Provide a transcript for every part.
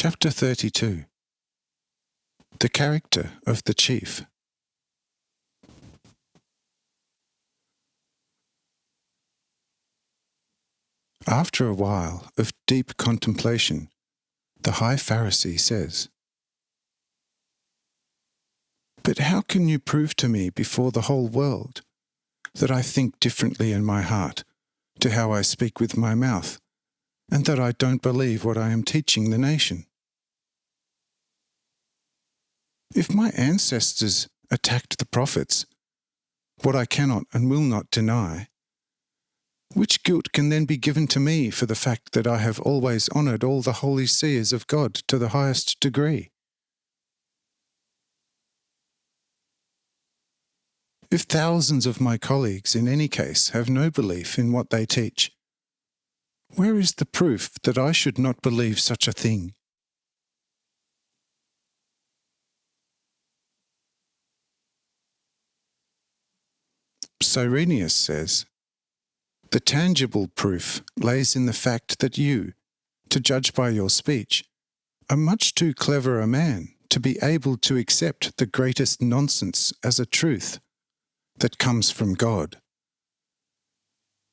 Chapter 32. The Character of the Chief. After a while of deep contemplation, the High Pharisee says, "But how can you prove to me before the whole world that I think differently in my heart to how I speak with my mouth, and that I don't believe what I am teaching the nation? If my ancestors attacked the prophets, what I cannot and will not deny, which guilt can then be given to me for the fact that I have always honoured all the holy seers of God to the highest degree? If thousands of my colleagues in any case have no belief in what they teach, where is the proof that I should not believe such a thing? Cyrenius says, "The tangible proof lays in the fact that you, to judge by your speech, are much too clever a man to be able to accept the greatest nonsense as a truth that comes from God.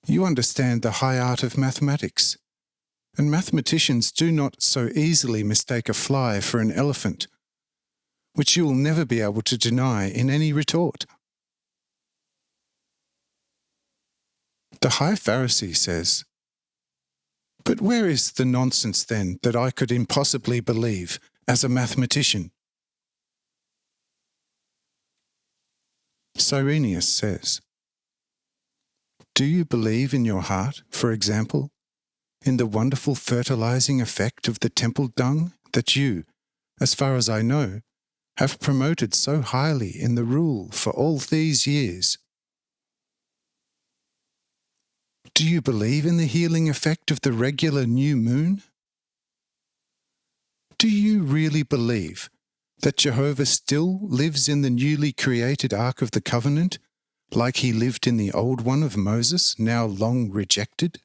You understand the high art of mathematics, and mathematicians do not so easily mistake a fly for an elephant, which you will never be able to deny in any retort." The High Pharisee says, "But where is the nonsense then that I could impossibly believe as a mathematician?" Cyrenius says, "Do you believe in your heart, for example, in the wonderful fertilizing effect of the temple dung that you, as far as I know, have promoted so highly in the rule for all these years? Do you believe in the healing effect of the regular new moon? Do you really believe that Jehovah still lives in the newly created Ark of the Covenant, like he lived in the old one of Moses, now long rejected?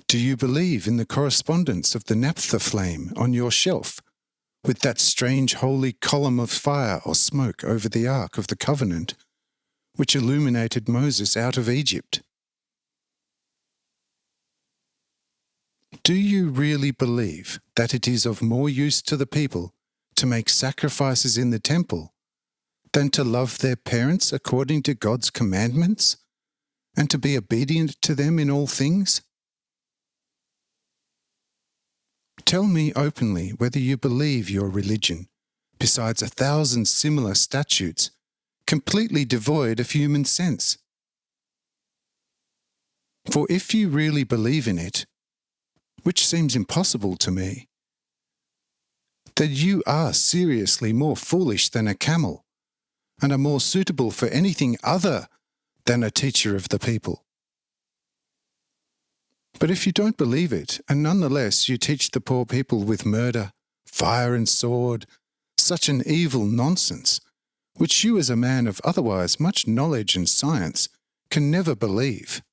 Do you believe in the correspondence of the naphtha flame on your shelf, with that strange holy column of fire or smoke over the Ark of the Covenant, which illuminated Moses out of Egypt? Do you really believe that it is of more use to the people to make sacrifices in the temple than to love their parents according to God's commandments and to be obedient to them in all things? Tell me openly whether you believe your religion, besides 1,000 similar statutes, completely devoid of human sense. For if you really believe in it, which seems impossible to me, that you are seriously more foolish than a camel, and are more suitable for anything other than a teacher of the people. But if you don't believe it, and nonetheless you teach the poor people with murder, fire and sword, such an evil nonsense, which you as a man of otherwise much knowledge and science can never believe,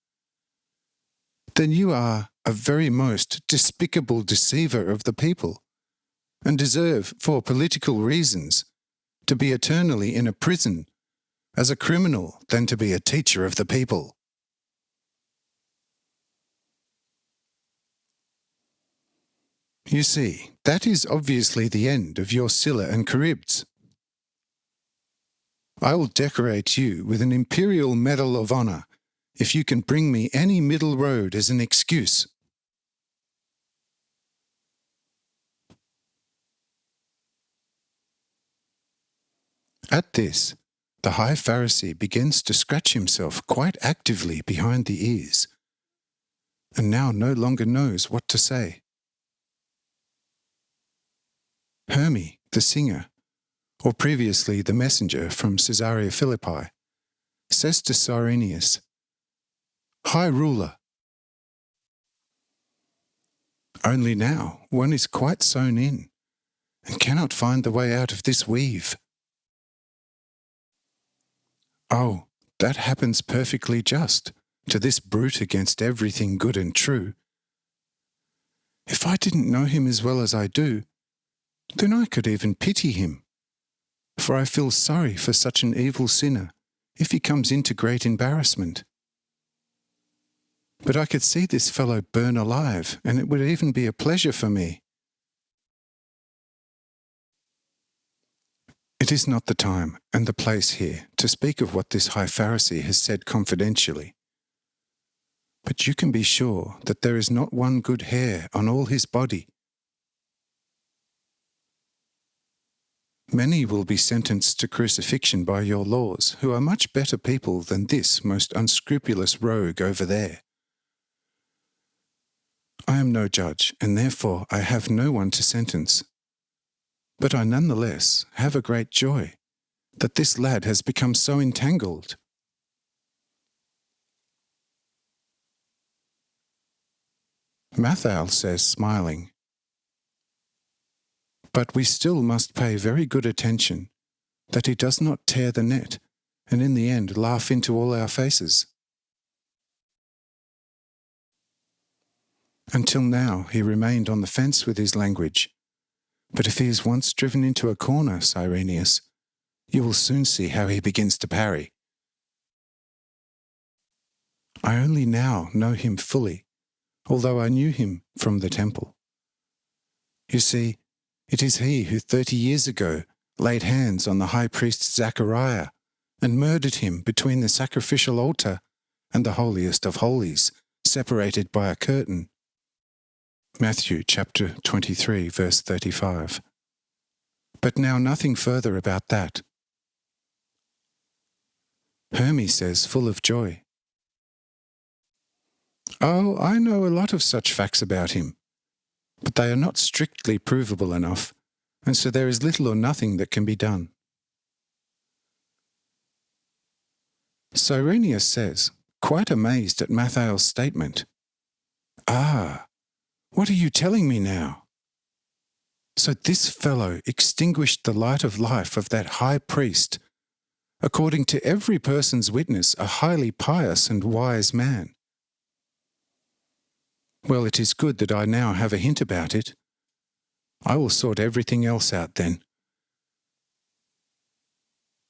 then you are a very most despicable deceiver of the people, and deserve, for political reasons, to be eternally in a prison as a criminal than to be a teacher of the people." You see, that is obviously the end of your Scylla and Charybdis. I will decorate you with an imperial medal of honour if you can bring me any middle road as an excuse. At this, the High Pharisee begins to scratch himself quite actively behind the ears, and now no longer knows what to say. Hermes, the singer, or previously the messenger from Caesarea Philippi, says to Cyrenius, "High ruler, only now one is quite sewn in, and cannot find the way out of this weave." "Oh, that happens perfectly just to this brute against everything good and true. If I didn't know him as well as I do, then I could even pity him. For I feel sorry for such an evil sinner if he comes into great embarrassment. But I could see this fellow burn alive, and it would even be a pleasure for me. It is not the time and the place here to speak of what this high Pharisee has said confidentially. But you can be sure that there is not one good hair on all his body. Many will be sentenced to crucifixion by your laws, who are much better people than this most unscrupulous rogue over there. I am no judge, and therefore I have no one to sentence. But I nonetheless have a great joy that this lad has become so entangled. Matthal says, smiling, "But we still must pay very good attention that he does not tear the net and in the end laugh into all our faces." Until now he remained on the fence with his language, but if he is once driven into a corner, Cyrenius, you will soon see how he begins to parry. I only now know him fully, although I knew him from the temple. You see, it is he who 30 years ago laid hands on the high priest Zachariah and murdered him between the sacrificial altar and the holiest of holies, separated by a curtain. Matthew chapter 23, verse 35. But now nothing further about that. Hermes says, full of joy, "Oh, I know a lot of such facts about him, but they are not strictly provable enough, and so there is little or nothing that can be done." Cyrenius says, quite amazed at Mathal's statement, "Ah, what are you telling me now? So this fellow extinguished the light of life of that high priest, according to every person's witness, a highly pious and wise man. Well, it is good that I now have a hint about it. I will sort everything else out then."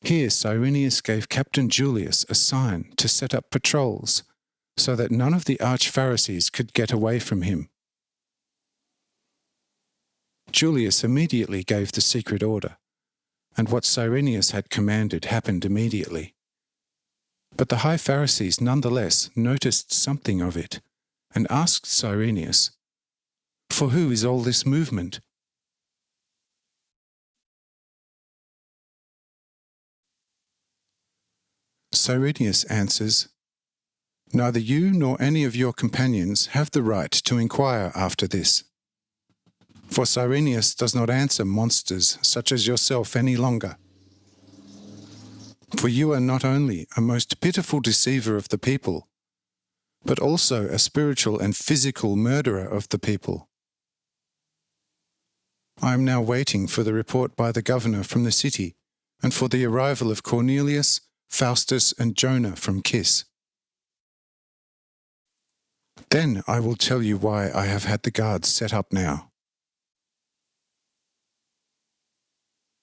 Here Cyrenius gave Captain Julius a sign to set up patrols, so that none of the arch-Pharisees could get away from him. Julius immediately gave the secret order, and what Cyrenius had commanded happened immediately. But the high Pharisees nonetheless noticed something of it, and asked Cyrenius, "For who is all this movement?" Cyrenius answers, "Neither you nor any of your companions have the right to inquire after this." For Cyrenius does not answer monsters such as yourself any longer. For you are not only a most pitiful deceiver of the people, but also a spiritual and physical murderer of the people. I am now waiting for the report by the governor from the city, and for the arrival of Cornelius, Faustus, and Jonah from Kis. Then I will tell you why I have had the guards set up now.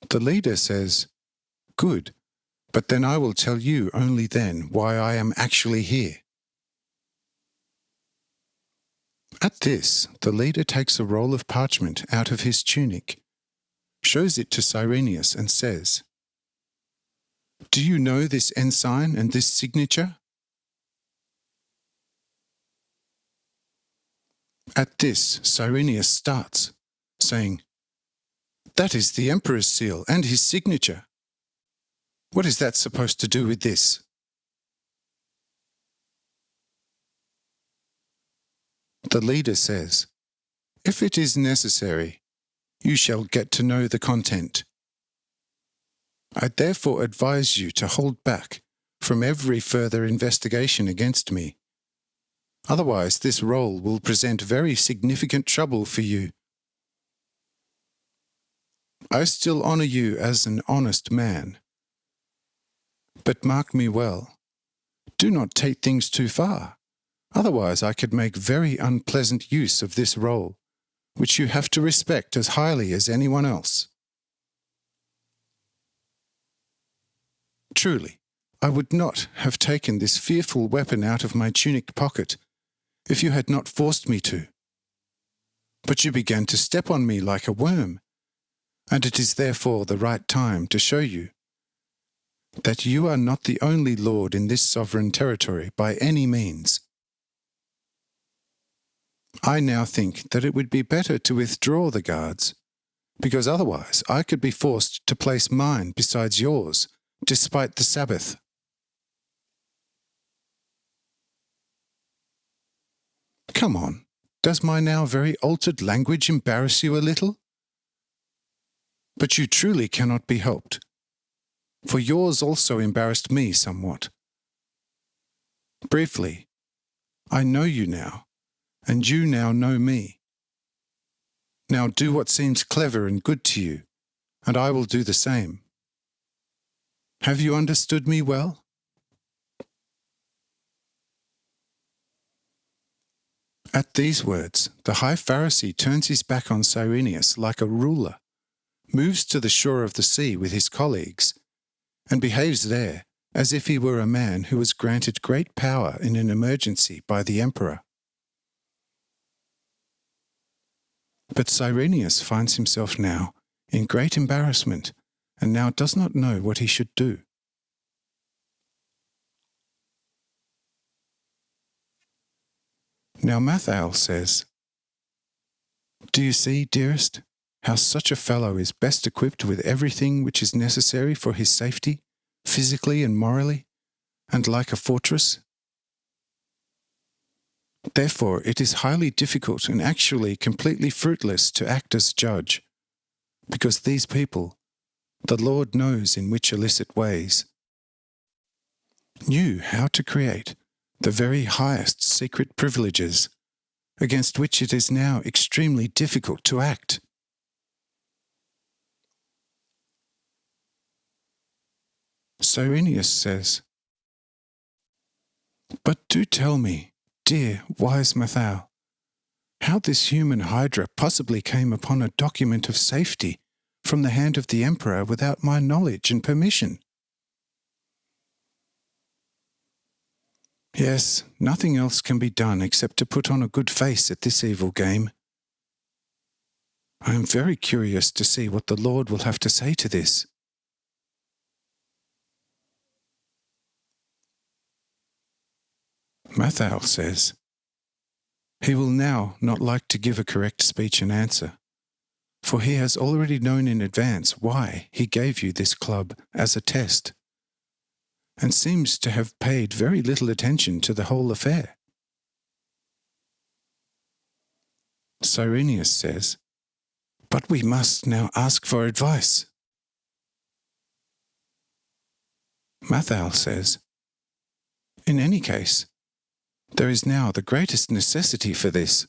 The leader says, "Good, but then I will tell you only then why I am actually here." At this, the leader takes a roll of parchment out of his tunic, shows it to Cyrenius and says, "Do you know this ensign and this signature?" At this, Cyrenius starts, saying, "That is the emperor's seal and his signature. What is that supposed to do with this?" The leader says, "If it is necessary, you shall get to know the content. I therefore advise you to hold back from every further investigation against me. Otherwise, this roll will present very significant trouble for you. I still honor you as an honest man. But mark me well, do not take things too far, otherwise I could make very unpleasant use of this roll, which you have to respect as highly as anyone else. Truly, I would not have taken this fearful weapon out of my tunic pocket if you had not forced me to. But you began to step on me like a worm, and it is therefore the right time to show you that you are not the only lord in this sovereign territory by any means. I now think that it would be better to withdraw the guards, because otherwise I could be forced to place mine besides yours, despite the Sabbath. Come on, does my now very altered language embarrass you a little? But you truly cannot be helped, for yours also embarrassed me somewhat. Briefly, I know you now, and you now know me. Now do what seems clever and good to you, and I will do the same. Have you understood me well? At these words, the high Pharisee turns his back on Cyrenius like a ruler, moves to the shore of the sea with his colleagues, and behaves there as if he were a man who was granted great power in an emergency by the emperor. But Cyrenius finds himself now in great embarrassment and now does not know what he should do. Now Mathael says, "Do you see, dearest, how such a fellow is best equipped with everything which is necessary for his safety, physically and morally, and like a fortress? Therefore it is highly difficult and actually completely fruitless to act as judge, because these people, the Lord knows in which illicit ways, knew how to create the very highest secret privileges, against which it is now extremely difficult to act." Cyrenius says, "But do tell me, dear, wise Mathael, how this human hydra possibly came upon a document of safety from the hand of the emperor without my knowledge and permission." Yes, nothing else can be done except to put on a good face at this evil game. I am very curious to see what the Lord will have to say to this. Mathael says, he will now not like to give a correct speech and answer, for he has already known in advance why he gave you this club as a test, and seems to have paid very little attention to the whole affair. Cyrenius says, "But we must now ask for advice." Mathael says, "In any case, there is now the greatest necessity for this,